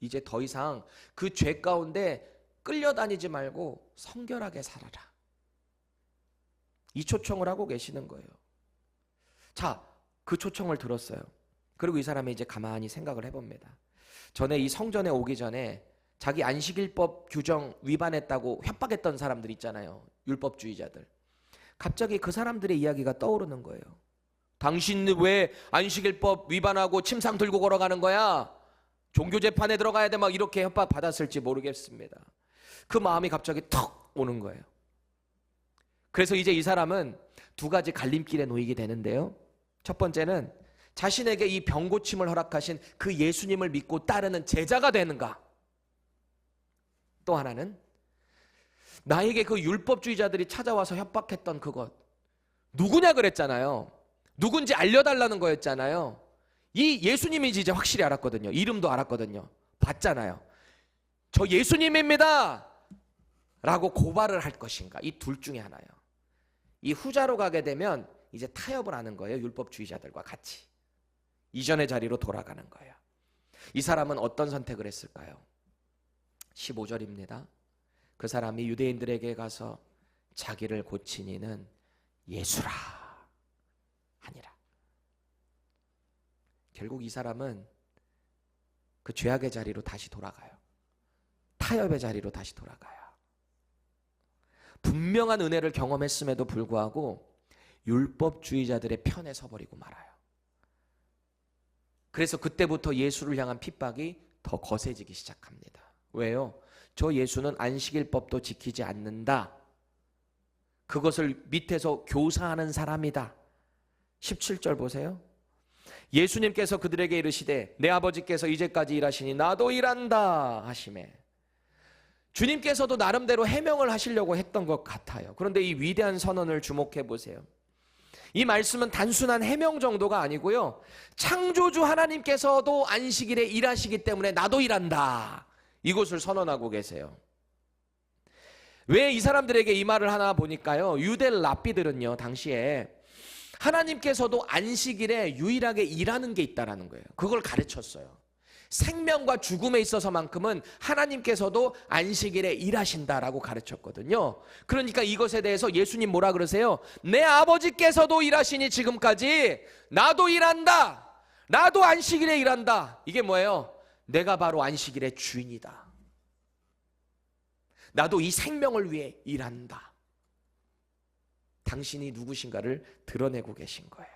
이제 더 이상 그 죄 가운데 끌려다니지 말고 성결하게 살아라. 이 초청을 하고 계시는 거예요. 자, 그 초청을 들었어요. 그리고 이 사람이 이제 가만히 생각을 해봅니다. 전에 이 성전에 오기 전에 자기 안식일법 규정 위반했다고 협박했던 사람들 있잖아요. 율법주의자들. 갑자기 그 사람들의 이야기가 떠오르는 거예요. 당신 왜 안식일법 위반하고 침상 들고 걸어가는 거야? 종교재판에 들어가야 돼. 막 이렇게 협박 받았을지 모르겠습니다. 그 마음이 갑자기 턱 오는 거예요. 그래서 이제 이 사람은 두 가지 갈림길에 놓이게 되는데요. 첫 번째는 자신에게 이 병고침을 허락하신 그 예수님을 믿고 따르는 제자가 되는가? 또 하나는 나에게 그 율법주의자들이 찾아와서 협박했던 그것 누구냐 그랬잖아요. 누군지 알려달라는 거였잖아요. 이 예수님인지 이제 확실히 알았거든요. 이름도 알았거든요. 봤잖아요. 저 예수님입니다 라고 고발을 할 것인가? 이 둘 중에 하나예요. 이 후자로 가게 되면 이제 타협을 하는 거예요. 율법주의자들과 같이 이전의 자리로 돌아가는 거예요. 이 사람은 어떤 선택을 했을까요? 15절입니다. 그 사람이 유대인들에게 가서 자기를 고친 이는 예수라 하니라. 결국 이 사람은 그 죄악의 자리로 다시 돌아가요. 타협의 자리로 다시 돌아가요. 분명한 은혜를 경험했음에도 불구하고 율법주의자들의 편에 서버리고 말아요. 그래서 그때부터 예수를 향한 핍박이 더 거세지기 시작합니다. 왜요? 저 예수는 안식일법도 지키지 않는다. 그것을 밑에서 교사하는 사람이다. 17절 보세요. 예수님께서 그들에게 이르시되 내 아버지께서 이제까지 일하시니 나도 일한다 하시매. 주님께서도 나름대로 해명을 하시려고 했던 것 같아요. 그런데 이 위대한 선언을 주목해 보세요. 이 말씀은 단순한 해명 정도가 아니고요. 창조주 하나님께서도 안식일에 일하시기 때문에 나도 일한다. 이것을 선언하고 계세요. 왜 이 사람들에게 이 말을 하나 보니까요. 유대 랍비들은요. 당시에 하나님께서도 안식일에 유일하게 일하는 게 있다라는 거예요. 그걸 가르쳤어요. 생명과 죽음에 있어서만큼은 하나님께서도 안식일에 일하신다라고 가르쳤거든요. 그러니까 이것에 대해서 예수님 뭐라 그러세요? 내 아버지께서도 일하시니 지금까지 나도 일한다. 나도 안식일에 일한다. 이게 뭐예요? 내가 바로 안식일의 주인이다. 나도 이 생명을 위해 일한다. 당신이 누구신가를 드러내고 계신 거예요.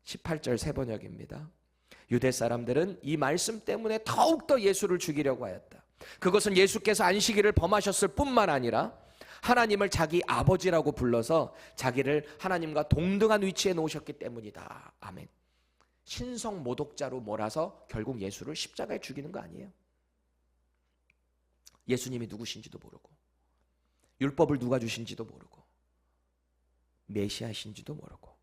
18절 세 번역입니다. 유대 사람들은 이 말씀 때문에 더욱더 예수를 죽이려고 하였다. 그것은 예수께서 안식일을 범하셨을 뿐만 아니라 하나님을 자기 아버지라고 불러서 자기를 하나님과 동등한 위치에 놓으셨기 때문이다. 아멘. 신성 모독자로 몰아서 결국 예수를 십자가에 죽이는 거 아니에요? 예수님이 누구신지도 모르고 율법을 누가 주신지도 모르고 메시아신지도 모르고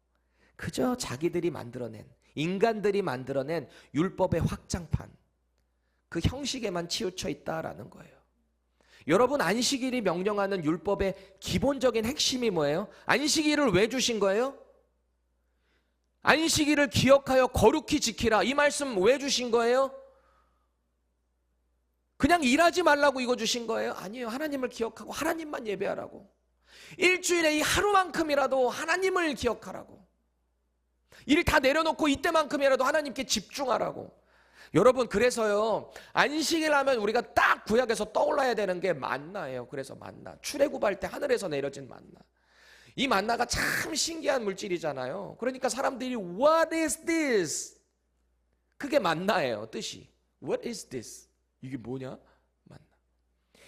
그저 자기들이 만들어낸, 인간들이 만들어낸 율법의 확장판, 그 형식에만 치우쳐 있다라는 거예요. 여러분, 안식일이 명령하는 율법의 기본적인 핵심이 뭐예요? 안식일을 왜 주신 거예요? 안식일을 기억하여 거룩히 지키라. 이 말씀 왜 주신 거예요? 그냥 일하지 말라고 이거 주신 거예요? 아니에요. 하나님을 기억하고 하나님만 예배하라고. 일주일에 이 하루만큼이라도 하나님을 기억하라고. 일 다 내려놓고 이때만큼이라도 하나님께 집중하라고. 여러분, 그래서요, 안식일 하면 우리가 딱 구약에서 떠올라야 되는 게 만나예요. 그래서 만나, 출애굽할 때 하늘에서 내려진 만나. 이 만나가 참 신기한 물질이잖아요. 그러니까 사람들이 What is this? 그게 만나예요. 뜻이 What is this? 이게 뭐냐? 만나.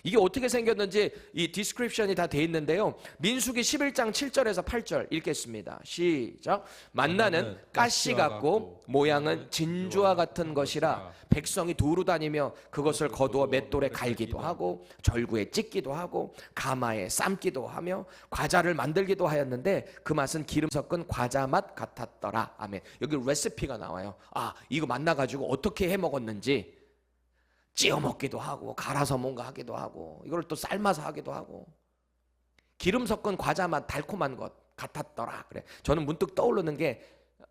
이게 어떻게 생겼는지 이 디스크립션이 다 돼 있는데요. 민수기 11장 7절에서 8절 읽겠습니다. 시작. 만나는 가시 같고 모양은 진주와 같은 것이라 백성이 두루 다니며 그것을 거두어 맷돌에 갈기도 하고 절구에 찢기도 하고 가마에 삶기도 하며 과자를 만들기도 하였는데 그 맛은 기름 섞은 과자 맛 같았더라. 아멘. 여기 레시피가 나와요. 아, 이거 만나가지고 어떻게 해 먹었는지 찌어 먹기도 하고 갈아서 뭔가 하기도 하고 이걸 또 삶아서 하기도 하고 기름 섞은 과자 맛 달콤한 것 같았더라. 그래. 저는 문득 떠오르는 게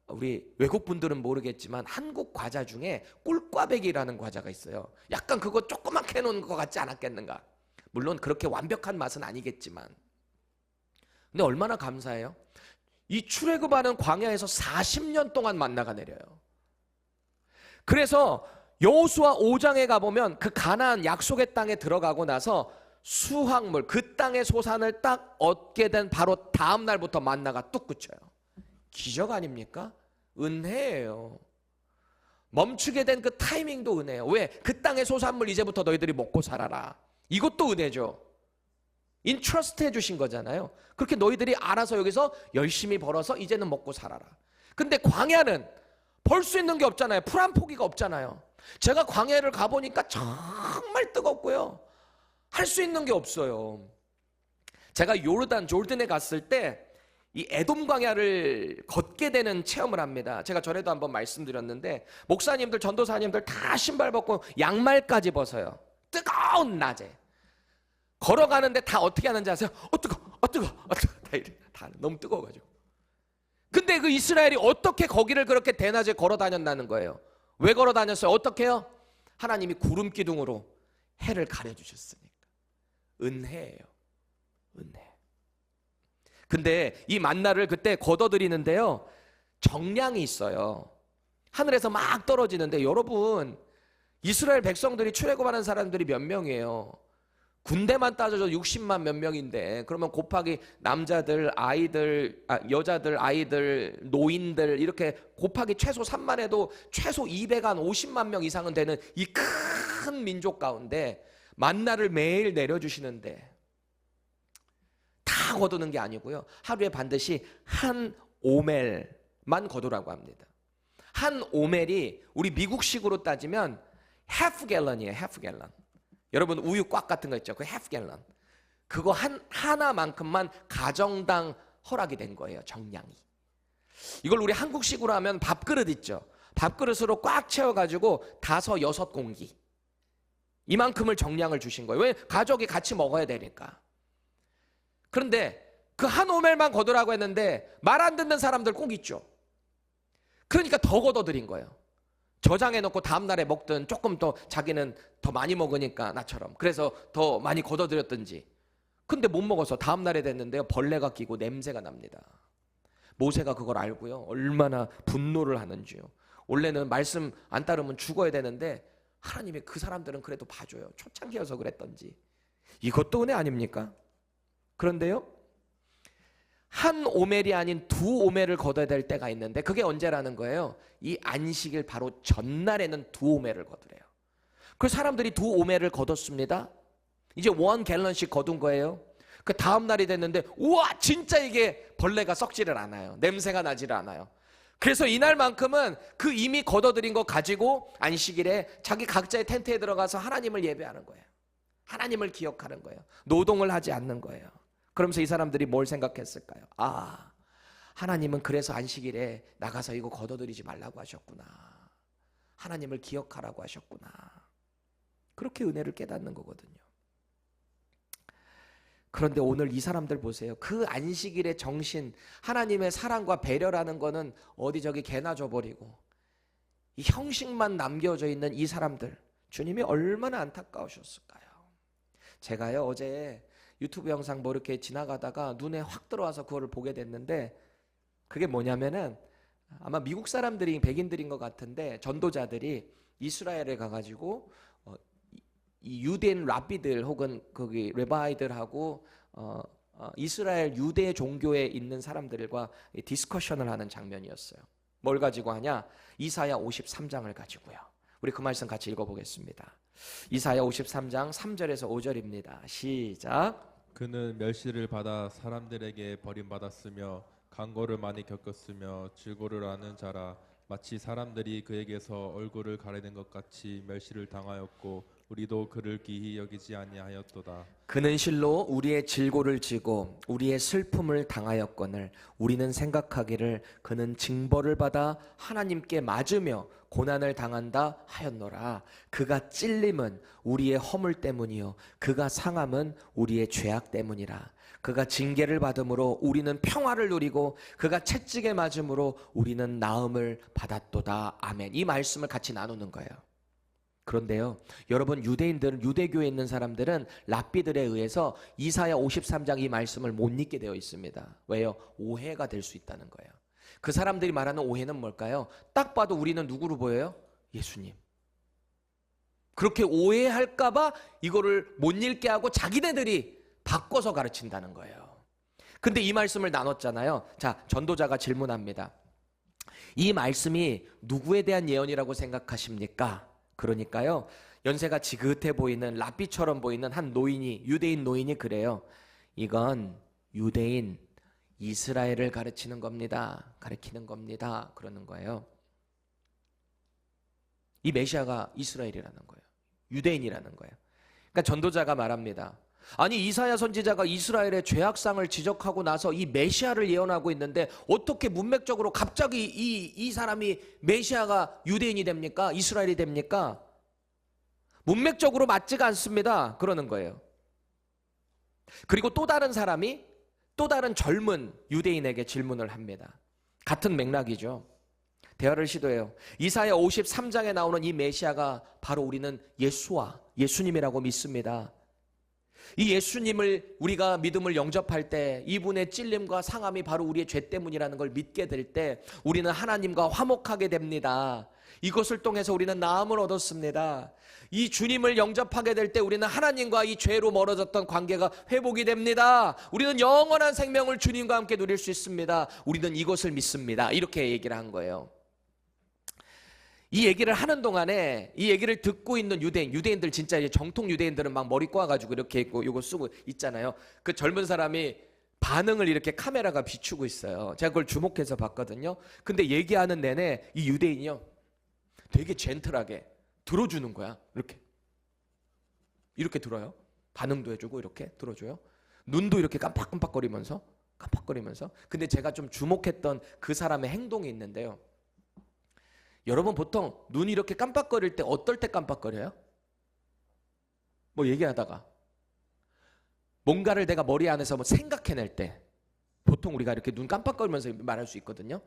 우리 외국 분들은 모르겠지만 한국 과자 중에 꿀꽈배기라는 과자가 있어요. 약간 그거 조그맣게 해놓은 것 같지 않았겠는가? 물론 그렇게 완벽한 맛은 아니겠지만 근데 얼마나 감사해요. 이 출애굽하는 광야에서 40년 동안 만나가 내려요. 그래서 여호수아 5장에 가보면 그 가나안 약속의 땅에 들어가고 나서 수확물, 그 땅의 소산을 딱 얻게 된 바로 다음 날부터 만나가 뚝 그쳐요. 기적 아닙니까? 은혜예요. 멈추게 된 그 타이밍도 은혜예요. 왜? 그 땅의 소산물 이제부터 너희들이 먹고 살아라. 이것도 은혜죠. 인트러스트 해주신 거잖아요. 그렇게 너희들이 알아서 여기서 열심히 벌어서 이제는 먹고 살아라. 근데 광야는 벌 수 있는 게 없잖아요. 풀 한 포기가 없잖아요. 제가 광야를 가보니까 정말 뜨겁고요. 할 수 있는 게 없어요. 제가 jordan에 갔을 때 이 에돔 광야를 걷게 되는 체험을 합니다. 제가 전에도 한번 말씀드렸는데 목사님들, 전도사님들 다 신발 벗고 양말까지 벗어요. 뜨거운 낮에 걸어가는데 다 어떻게 하는지 아세요? 뜨거 다 이래. 다 너무 뜨거워가지고. 근데 그 이스라엘이 어떻게 거기를 그렇게 대낮에 걸어 다녔다는 거예요. 왜 걸어 다녔어요? 어떻게 해요? 하나님이 구름 기둥으로 해를 가려주셨으니까. 은혜예요. 은혜. 근데 이 만나를 그때 걷어들이는데요, 정량이 있어요. 하늘에서 막 떨어지는데, 여러분, 이스라엘 백성들이 출애굽하는 사람들이 몇 명이에요? 군대만 따져도 60만 몇 명인데, 그러면 곱하기 남자들, 아이들, 여자들, 아이들, 노인들 이렇게 곱하기 최소 3만 해도 최소 250만 명 이상은 되는 이 큰 민족 가운데 만나를 매일 내려주시는데 다 거두는 게 아니고요, 하루에 반드시 한 오멜만 거두라고 합니다. 한 오멜이 우리 미국식으로 따지면 half gallon이에요. half gallon. 여러분 우유 꽉 같은 거 있죠? 그 half gallon. 그거 하나만큼만 가정당 허락이 된 거예요. 정량이. 이걸 우리 한국식으로 하면 밥그릇 있죠? 밥그릇으로 꽉 채워가지고 5, 6공기. 이만큼을 정량을 주신 거예요. 왜? 가족이 같이 먹어야 되니까. 그런데 그 한 오멜만 거두라고 했는데 말 안 듣는 사람들 꼭 있죠. 그러니까 더 걷어들인 거예요. 저장해놓고 다음날에 먹든 조금 더 자기는 더 많이 먹으니까 나처럼 그래서 더 많이 걷어들였든지. 근데 못 먹어서 다음날에 됐는데요, 벌레가 끼고 냄새가 납니다. 모세가 그걸 알고요, 얼마나 분노를 하는지요. 원래는 말씀 안 따르면 죽어야 되는데 하나님이 그 사람들은 그래도 봐줘요. 초창기여서 그랬던지. 이것도 은혜 아닙니까? 그런데요, 한 오멜이 아닌 2오멜을 거둬야 될 때가 있는데 그게 언제라는 거예요? 이 안식일 바로 전날에는 2오멜을 거두래요. 그 사람들이 2오멜을 거뒀습니다. 이제 1갤런씩 거둔 거예요. 그 다음 날이 됐는데 우와, 진짜 이게 벌레가 썩지를 않아요. 냄새가 나지를 않아요. 그래서 이날만큼은 그 이미 거둬들인 거 가지고 안식일에 자기 각자의 텐트에 들어가서 하나님을 예배하는 거예요. 하나님을 기억하는 거예요. 노동을 하지 않는 거예요. 그러면서 이 사람들이 뭘 생각했을까요? 아, 하나님은 그래서 안식일에 나가서 이거 걷어들이지 말라고 하셨구나. 하나님을 기억하라고 하셨구나. 그렇게 은혜를 깨닫는 거거든요. 그런데 오늘 이 사람들 보세요. 그 안식일의 정신, 하나님의 사랑과 배려라는 거는 어디 저기 개나 줘버리고 이 형식만 남겨져 있는 이 사람들, 주님이 얼마나 안타까우셨을까요? 제가요, 어제 유튜브 영상 뭐 이렇게 지나가다가 눈에 확 들어와서 그거를 보게 됐는데, 그게 뭐냐면은 아마 미국 사람들이, 백인들인 것 같은데 전도자들이 이스라엘에 가가지고 이 유대인 랍비들 혹은 거기 레바이들하고 이스라엘 유대 종교에 있는 사람들과 디스커션을 하는 장면이었어요. 뭘 가지고 하냐? 이사야 53장을 가지고요. 우리 그 말씀 같이 읽어보겠습니다. 이사야 53장 3절에서 5절입니다. 시작. 그는 멸시를 받아 사람들에게 버림받았으며 강고를 많이 겪었으며 질고를 아는 자라. 마치 사람들이 그에게서 얼굴을 가리는 것 같이 멸시를 당하였고 우리도 그를 기히 여기지 아니하였도다. 그는 실로 우리의 질고를 지고 우리의 슬픔을 당하였거늘 우리는 생각하기를 그는 징벌을 받아 하나님께 맞으며 고난을 당한다 하였노라. 그가 찔림은 우리의 허물 때문이요 그가 상함은 우리의 죄악 때문이라. 그가 징계를 받음으로 우리는 평화를 누리고 그가 채찍에 맞음으로 우리는 나음을 받았도다. 아멘. 이 말씀을 같이 나누는 거예요. 그런데요, 여러분, 유대교에 있는 사람들은 랍비들에 의해서 이사야 53장 이 말씀을 못 읽게 되어 있습니다. 왜요? 오해가 될 수 있다는 거예요. 그 사람들이 말하는 오해는 뭘까요? 딱 봐도 우리는 누구로 보여요? 예수님. 그렇게 오해할까봐 이거를 못 읽게 하고 자기네들이 바꿔서 가르친다는 거예요. 근데 이 말씀을 나눴잖아요. 자, 전도자가 질문합니다. 이 말씀이 누구에 대한 예언이라고 생각하십니까? 그러니까요, 연세가 지긋해 보이는 랍비처럼 보이는 한 노인이, 유대인 노인이 그래요. 이건 유대인 이스라엘을 가르치는 겁니다. 가르치는 겁니다. 그러는 거예요. 이 메시아가 이스라엘이라는 거예요. 유대인이라는 거예요. 그러니까 전도자가 말합니다. 아니, 이사야 선지자가 이스라엘의 죄악상을 지적하고 나서 이 메시아를 예언하고 있는데 어떻게 문맥적으로 갑자기 이 사람이 메시아가 유대인이 됩니까? 이스라엘이 됩니까? 문맥적으로 맞지가 않습니다. 그러는 거예요. 그리고 또 다른 사람이 또 다른 젊은 유대인에게 질문을 합니다. 같은 맥락이죠. 대화를 시도해요. 이사야 53장에 나오는 이 메시아가 바로 우리는 예수님이라고 믿습니다. 이 예수님을 우리가 믿음을 영접할 때 이분의 찔림과 상함이 바로 우리의 죄 때문이라는 걸 믿게 될 때 우리는 하나님과 화목하게 됩니다. 이것을 통해서 우리는 나음을 얻었습니다. 이 주님을 영접하게 될 때 우리는 하나님과 이 죄로 멀어졌던 관계가 회복이 됩니다. 우리는 영원한 생명을 주님과 함께 누릴 수 있습니다. 우리는 이것을 믿습니다. 이렇게 얘기를 한 거예요. 이 얘기를 하는 동안에 이 얘기를 듣고 있는 유대인들 진짜 이제 정통 유대인들은 막 머리 꼬아가지고 이렇게 있고 이거 쓰고 있잖아요. 그 젊은 사람이 반응을 이렇게 카메라가 비추고 있어요. 제가 그걸 주목해서 봤거든요. 근데 얘기하는 내내 이 유대인이요, 되게 젠틀하게 들어주는 거야. 이렇게 들어요. 반응도 해주고 이렇게 들어줘요. 눈도 이렇게 깜빡깜빡거리면서. 근데 제가 좀 주목했던 그 사람의 행동이 있는데요. 여러분, 보통 눈이 이렇게 깜빡거릴 때 어떨 때 깜빡거려요? 뭐 얘기하다가 뭔가를 내가 머리 안에서 뭐 생각해낼 때 보통 우리가 이렇게 눈 깜빡거리면서 말할 수 있거든요.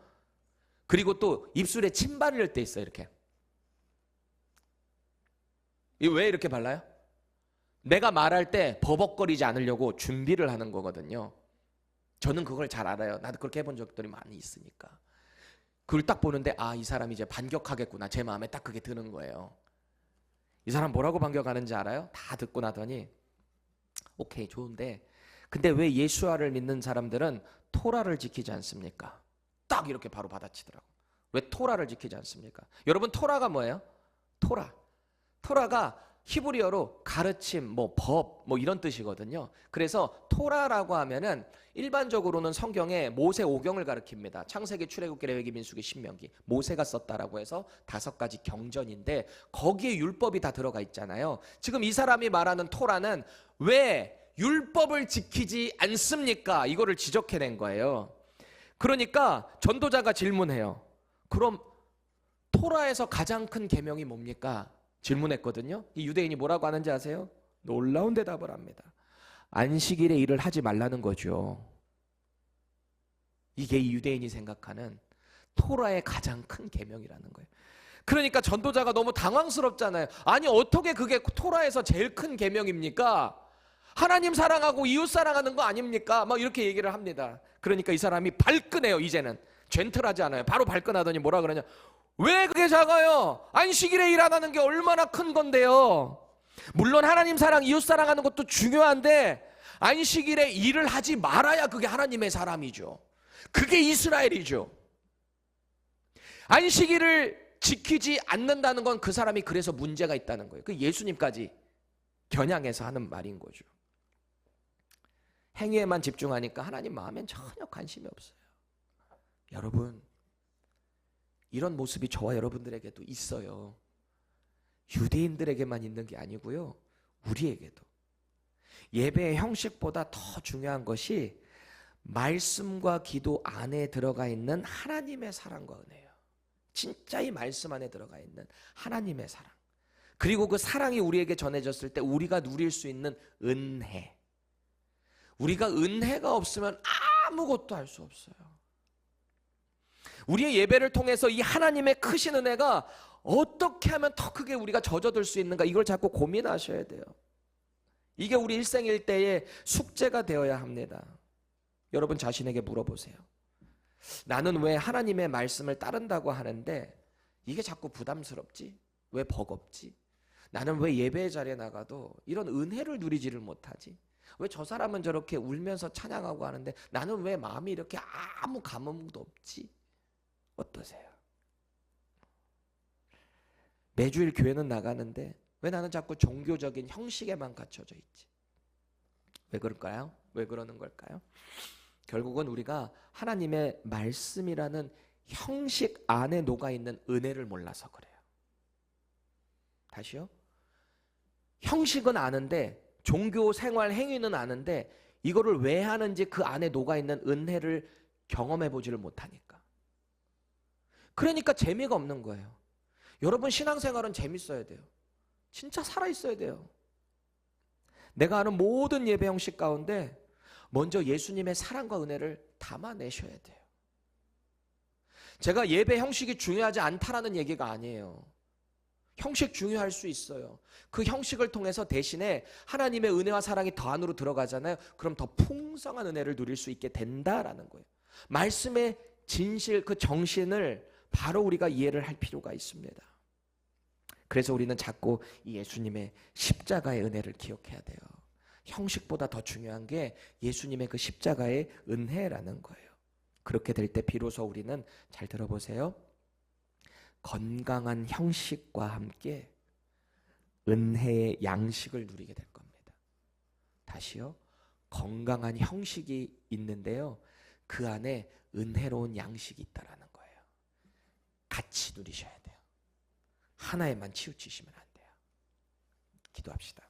그리고 또 입술에 침 바를 때 있어요. 이렇게. 이거 왜 이렇게 발라요? 내가 말할 때 버벅거리지 않으려고 준비를 하는 거거든요. 저는 그걸 잘 알아요. 나도 그렇게 해본 적들이 많이 있으니까. 그걸 딱 보는데 아, 이 사람이 이제 반격하겠구나. 제 마음에 딱 그게 드는 거예요. 이 사람 뭐라고 반격하는지 알아요? 다 듣고 나더니 오케이, 좋은데 근데 왜 예수와를 믿는 사람들은 토라를 지키지 않습니까? 딱 이렇게 바로 받아치더라고. 왜 토라를 지키지 않습니까? 여러분, 토라가 뭐예요? 토라가 히브리어로 가르침, 법, 이런 뜻이거든요. 그래서 토라라고 하면은 일반적으로는 성경에 모세 오경을 가리킵니다. 창세기, 출애굽기, 레위기, 민수기, 신명기. 모세가 썼다라고 해서 5가지 경전인데 거기에 율법이 다 들어가 있잖아요. 지금 이 사람이 말하는 토라는 왜 율법을 지키지 않습니까? 이거를 지적해낸 거예요. 그러니까 전도자가 질문해요. 그럼 토라에서 가장 큰 계명이 뭡니까? 질문했거든요. 이 유대인이 뭐라고 하는지 아세요? 놀라운 대답을 합니다. 안식일에 일을 하지 말라는 거죠. 이게 이 유대인이 생각하는 토라의 가장 큰 계명이라는 거예요. 그러니까 전도자가 너무 당황스럽잖아요. 아니, 어떻게 그게 토라에서 제일 큰 계명입니까? 하나님 사랑하고 이웃 사랑하는 거 아닙니까? 막 이렇게 얘기를 합니다. 그러니까 이 사람이 발끈해요. 이제는 젠틀하지 않아요. 바로 발끈하더니 뭐라 그러냐? 왜 그게 작아요? 안식일에 일하는 게 얼마나 큰 건데요. 물론 하나님 사랑, 이웃 사랑하는 것도 중요한데 안식일에 일을 하지 말아야 그게 하나님의 사람이죠. 그게 이스라엘이죠. 안식일을 지키지 않는다는 건 그 사람이 그래서 문제가 있다는 거예요. 그 예수님까지 겨냥해서 하는 말인 거죠. 행위에만 집중하니까 하나님 마음엔 전혀 관심이 없어요. 여러분, 이런 모습이 저와 여러분들에게도 있어요. 유대인들에게만 있는 게 아니고요, 우리에게도. 예배의 형식보다 더 중요한 것이 말씀과 기도 안에 들어가 있는 하나님의 사랑과 은혜예요. 진짜 이 말씀 안에 들어가 있는 하나님의 사랑, 그리고 그 사랑이 우리에게 전해졌을 때 우리가 누릴 수 있는 은혜. 우리가 은혜가 없으면 아무것도 할 수 없어요. 우리의 예배를 통해서 이 하나님의 크신 은혜가 어떻게 하면 더 크게 우리가 젖어들 수 있는가, 이걸 자꾸 고민하셔야 돼요. 이게 우리 일생일대의 숙제가 되어야 합니다. 여러분 자신에게 물어보세요. 나는 왜 하나님의 말씀을 따른다고 하는데 이게 자꾸 부담스럽지? 왜 버겁지? 나는 왜 예배의 자리에 나가도 이런 은혜를 누리지를 못하지? 왜 저 사람은 저렇게 울면서 찬양하고 하는데 나는 왜 마음이 이렇게 아무 감흥도 없지? 어떠세요? 매주일 교회는 나가는데 왜 나는 자꾸 종교적인 형식에만 갇혀져 있지? 왜 그럴까요? 왜 그러는 걸까요? 결국은 우리가 하나님의 말씀이라는 형식 안에 녹아있는 은혜를 몰라서 그래요. 다시요. 형식은 아는데, 종교 생활 행위는 아는데 이거를 왜 하는지 그 안에 녹아있는 은혜를 경험해 보지를 못하니까. 그러니까 재미가 없는 거예요. 여러분 신앙생활은 재밌어야 돼요. 진짜 살아있어야 돼요. 내가 아는 모든 예배 형식 가운데 먼저 예수님의 사랑과 은혜를 담아내셔야 돼요. 제가 예배 형식이 중요하지 않다라는 얘기가 아니에요. 형식 중요할 수 있어요. 그 형식을 통해서 대신에 하나님의 은혜와 사랑이 더 안으로 들어가잖아요. 그럼 더 풍성한 은혜를 누릴 수 있게 된다라는 거예요. 말씀의 진실, 그 정신을 바로 우리가 이해를 할 필요가 있습니다. 그래서 우리는 자꾸 이 예수님의 십자가의 은혜를 기억해야 돼요. 형식보다 더 중요한 게 예수님의 그 십자가의 은혜라는 거예요. 그렇게 될 때 비로소 우리는, 잘 들어보세요, 건강한 형식과 함께 은혜의 양식을 누리게 될 겁니다. 다시요. 건강한 형식이 있는데요, 그 안에 은혜로운 양식이 있다라는 거예요. 같이 누리셔야 돼요. 하나에만 치우치시면 안 돼요. 기도합시다.